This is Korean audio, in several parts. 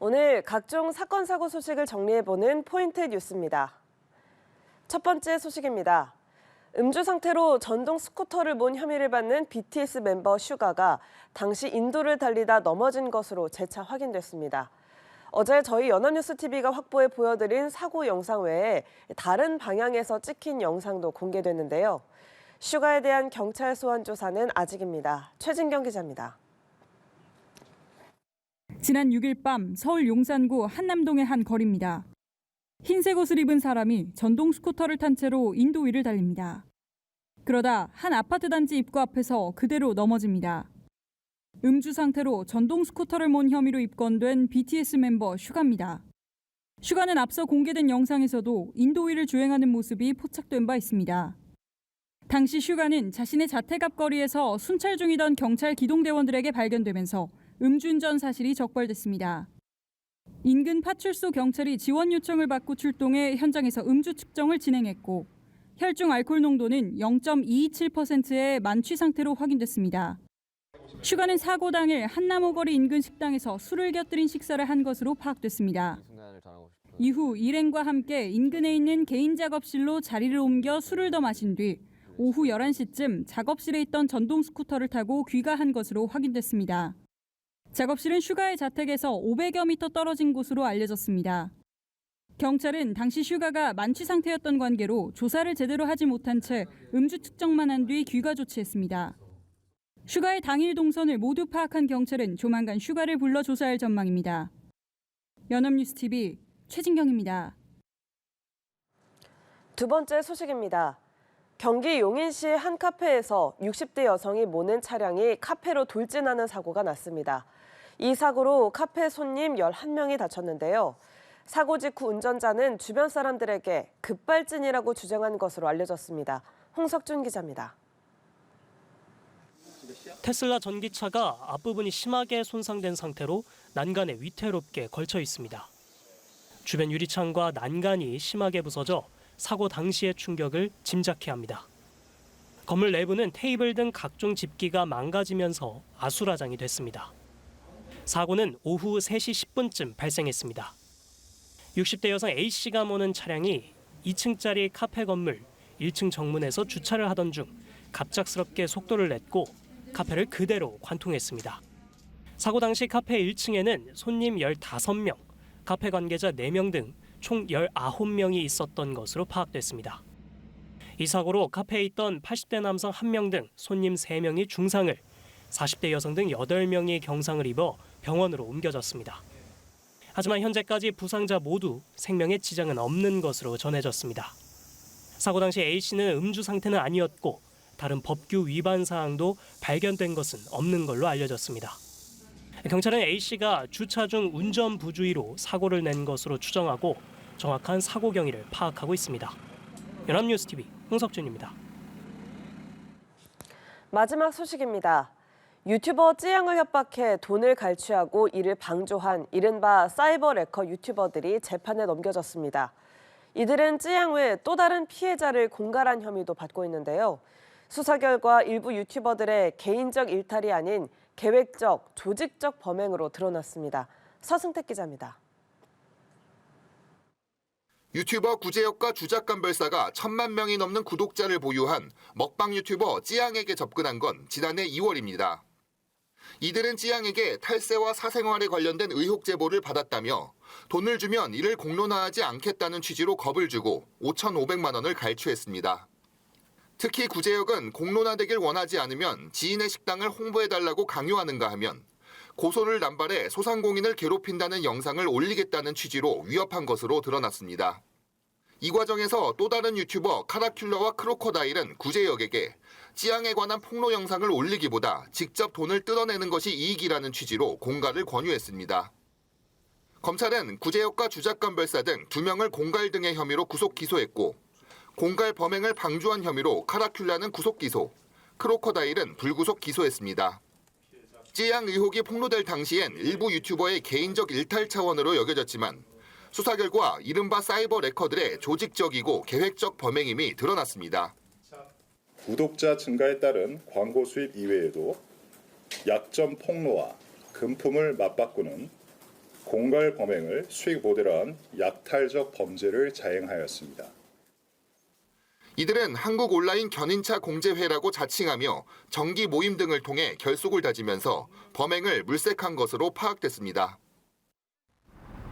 오늘 각종 사건, 사고 소식을 정리해보는 포인트 뉴스입니다. 첫 번째 소식입니다. 음주 상태로 전동 스쿠터를 몬 혐의를 받는 BTS 멤버 슈가가 당시 인도를 달리다 넘어진 것으로 재차 확인됐습니다. 어제 저희 연합뉴스TV가 확보해 보여드린 사고 영상 외에 다른 방향에서 찍힌 영상도 공개됐는데요. 슈가에 대한 경찰 소환 조사는 아직입니다. 최진경 기자입니다. 지난 6일 밤 서울 용산구 한남동의 한 거리입니다. 흰색 옷을 입은 사람이 전동 스쿠터를 탄 채로 인도 위를 달립니다. 그러다 한 아파트 단지 입구 앞에서 그대로 넘어집니다. 음주 상태로 전동 스쿠터를 몬 혐의로 입건된 BTS 멤버 슈가입니다. 슈가는 앞서 공개된 영상에서도 인도 위를 주행하는 모습이 포착된 바 있습니다. 당시 슈가는 자신의 자택 앞 거리에서 순찰 중이던 경찰 기동대원들에게 발견되면서 음주운전 사실이 적발됐습니다. 인근 파출소 경찰이 지원 요청을 받고 출동해 현장에서 음주 측정을 진행했고 혈중 알코올 농도는 0.227%의 만취 상태로 확인됐습니다. 슈가는 사고 당일 한남오거리 인근 식당에서 술을 곁들인 식사를 한 것으로 파악됐습니다. 이후 일행과 함께 인근에 있는 개인 작업실로 자리를 옮겨 술을 더 마신 뒤 오후 11시쯤 작업실에 있던 전동 스쿠터를 타고 귀가한 것으로 확인됐습니다. 작업실은 슈가의 자택에서 500여 미터 떨어진 곳으로 알려졌습니다. 경찰은 당시 슈가가 만취 상태였던 관계로 조사를 제대로 하지 못한 채 음주 측정만 한 뒤 귀가 조치했습니다. 슈가의 당일 동선을 모두 파악한 경찰은 조만간 슈가를 불러 조사할 전망입니다. 연합뉴스TV 최진경입니다. 두 번째 소식입니다. 경기 용인시 한 카페에서 60대 여성이 모는 차량이 카페로 돌진하는 사고가 났습니다. 이 사고로 카페 손님 11명이 다쳤는데요. 사고 직후 운전자는 주변 사람들에게 급발진이라고 주장한 것으로 알려졌습니다. 홍석준 기자입니다. 테슬라 전기차가 앞부분이 심하게 손상된 상태로 난간에 위태롭게 걸쳐 있습니다. 주변 유리창과 난간이 심하게 부서져 사고 당시의 충격을 짐작케 합니다. 건물 내부는 테이블 등 각종 집기가 망가지면서 아수라장이 됐습니다. 사고는 오후 3시 10분쯤 발생했습니다. 60대 여성 A씨가 모는 차량이 2층짜리 카페 건물 1층 정문에서 주차를 하던 중 갑작스럽게 속도를 냈고 카페를 그대로 관통했습니다. 사고 당시 카페 1층에는 손님 15명, 카페 관계자 4명 등 총 19명이 있었던 것으로 파악됐습니다. 이 사고로 카페에 있던 80대 남성 1명 등 손님 3명이 중상을, 40대 여성 등 8명이 경상을 입어 병원으로 옮겨졌습니다. 하지만 현재까지 부상자 모두 생명에 지장은 없는 것으로 전해졌습니다. 사고 당시 A씨는 음주 상태는 아니었고 다른 법규 위반 사항도 발견된 것은 없는 걸로 알려졌습니다. 경찰은 A씨가 주차 중 운전 부주의로 사고를 낸 것으로 추정하고 정확한 사고 경위를 파악하고 있습니다. 연합뉴스TV 홍석준입니다. 마지막 소식입니다. 유튜버 찌양을 협박해 돈을 갈취하고 이를 방조한 이른바 사이버 레커 유튜버들이 재판에 넘겨졌습니다. 이들은 찌양 외 또 다른 피해자를 공갈한 혐의도 받고 있는데요. 수사 결과 일부 유튜버들의 개인적 일탈이 아닌 계획적, 조직적 범행으로 드러났습니다. 서승택 기자입니다. 유튜버 구제혁과 주작감별사가 1,000만 명이 넘는 구독자를 보유한 먹방 유튜버 찌양에게 접근한 건 지난해 2월입니다. 이들은 찌양에게 탈세와 사생활에 관련된 의혹 제보를 받았다며 돈을 주면 이를 공론화하지 않겠다는 취지로 겁을 주고 5,500만 원을 갈취했습니다. 특히 구제혁은 공론화되길 원하지 않으면 지인의 식당을 홍보해달라고 강요하는가 하면 고소를 남발해 소상공인을 괴롭힌다는 영상을 올리겠다는 취지로 위협한 것으로 드러났습니다. 이 과정에서 또 다른 유튜버 카라큘러와 크로커다일은 구제혁에게 찌양에 관한 폭로 영상을 올리기보다 직접 돈을 뜯어내는 것이 이익이라는 취지로 공갈을 권유했습니다. 검찰은 구제혁과 주작감별사 등 2명을 공갈 등의 혐의로 구속 기소했고 공갈 범행을 방조한 혐의로 카라큘라는 구속 기소, 크로커다일은 불구속 기소했습니다. 찌양 의혹이 폭로될 당시엔 일부 유튜버의 개인적 일탈 차원으로 여겨졌지만 수사 결과 이른바 사이버 레커들의 조직적이고 계획적 범행임이 드러났습니다. 구독자 증가에 따른 광고 수입 이외에도 약점 폭로와 금품을 맞바꾸는 공갈 범행을 수익 모델한 약탈적 범죄를 자행하였습니다. 이들은 한국 온라인 견인차 공제회라고 자칭하며 정기 모임 등을 통해 결속을 다지면서 범행을 물색한 것으로 파악됐습니다.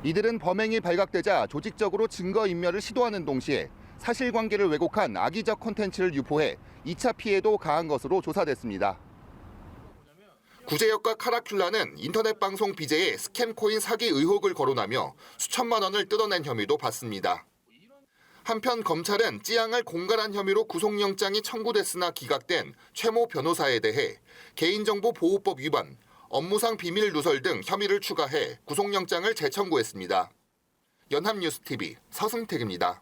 이들은 범행이 발각되자 조직적으로 증거인멸을 시도하는 동시에 사실관계를 왜곡한 악의적 콘텐츠를 유포해 2차 피해도 가한 것으로 조사됐습니다. 구제역과 카라큘라는 인터넷 방송 BJ의 스캠코인 사기 의혹을 거론하며 수천만 원을 뜯어낸 혐의도 받습니다. 한편 검찰은 찌양을 공갈한 혐의로 구속영장이 청구됐으나 기각된 최모 변호사에 대해 개인정보보호법 위반, 업무상 비밀 누설 등 혐의를 추가해 구속영장을 재청구했습니다. 연합뉴스TV 서승택입니다.